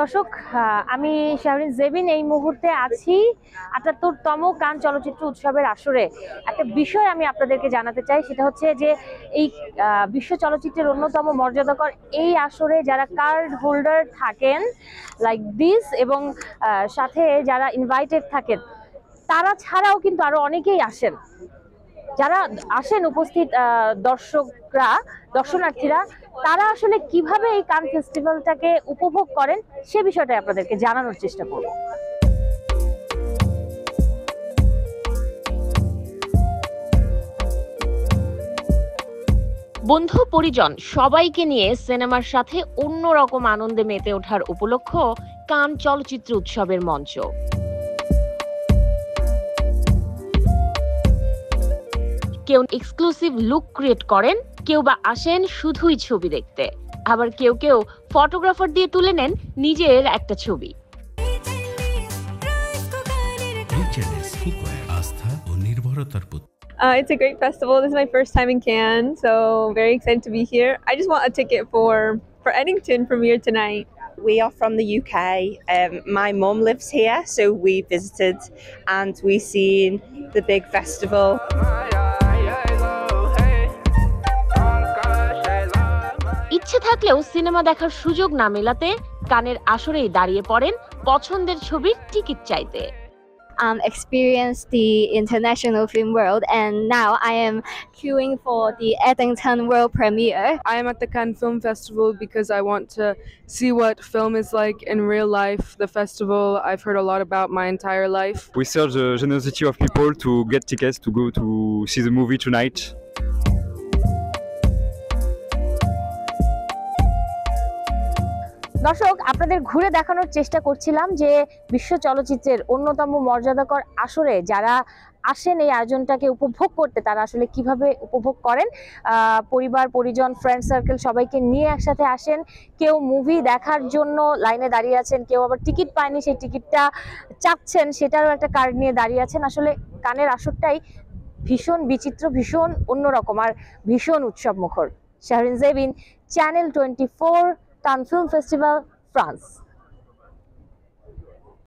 দর্শক, আমি শাহরিন জেবিন এই মুহূর্তে আছি ৭৮তম কান চলচ্চিত্র উৎসবের আসরে। একটা বিষয় আমি আপনাদেরকে জানাতে চাই, সেটা হচ্ছে যে এই বিশ্ব চলচ্চিত্রের অন্যতম মর্যাদাকর এই আসরে যারা কার্ড হোল্ডার থাকেন লাইক দিস এবং সাথে যারা ইনভাইটেড থাকেন, তারা ছাড়াও কিন্তু আরো অনেকেই আসেন। যারা আসেন উপস্থিত দর্শনার্থীরা, তারা আসলে কিভাবে এই কান ফেস্টিভ্যালটাকে উপভোগ করেন সে বিষয়টা আপনাদেরকে জানানোর চেষ্টা করব। বন্ধু পরিজন সবাইকে নিয়ে সিনেমার সাথে অন্যরকম আনন্দে মেতে ওঠার উপলক্ষ কান চলচ্চিত্র উৎসবের মঞ্চ। কেউ এক্সক্লুসিভ লুক ক্রিয়েট করেন, কেউ বা আসেন শুধুই ছবি দেখতে, আবার কেউ কেউ ফটোগ্রাফার দিয়ে তুলে নেন নিজের একটা ছবি। It's a great festival. This is my first time in Cannes, so very excited to be here. I just want a ticket for Eddington premiere tonight. We are from the UK. My mum lives here, so we visited and we seen the big festival. ইচ্ছে থাকলেও cinema দেখার সুযোগ না মেলাতে কানের আসরেই দাঁড়িয়ে পড়েন পছন্দের ছবির টিকিট চাইতে। Experienced the international film world, and now I am queuing for the Eddington world premiere. I am at the Cannes Film Festival because I want to see what film is like in real life. The festival I've heard a lot about my entire life. We serve the generosity of people to get tickets to go to see the movie tonight. দর্শক, আপনাদের ঘুরে দেখানোর চেষ্টা করছিলাম যে বিশ্ব চলচ্চিত্রের অন্যতম মর্যাদাকর আসরে যারা আসেন এই আয়োজনটাকে উপভোগ করতে, তারা আসলে কিভাবে উপভোগ করেন। পরিবার পরিজন ফ্রেন্ড সার্কেল সবাইকে নিয়ে একসাথে আসেন। কেউ মুভি দেখার জন্য লাইনে দাঁড়িয়ে আছেন, কেউ আবার টিকিট পায়নি, সেই টিকিটটা চাচ্ছেন, সেটারও একটা কার্ড নিয়ে দাঁড়িয়ে আছেন। আসলে কানের আসরটাই ভীষণ বিচিত্র, ভীষণ অন্যরকম আর ভীষণ উৎসব মুখর। শাহরিন জেবিন, চ্যানেল 24, কান ফিল্ম ফেস্টিভ্যাল, ফ্রান্স।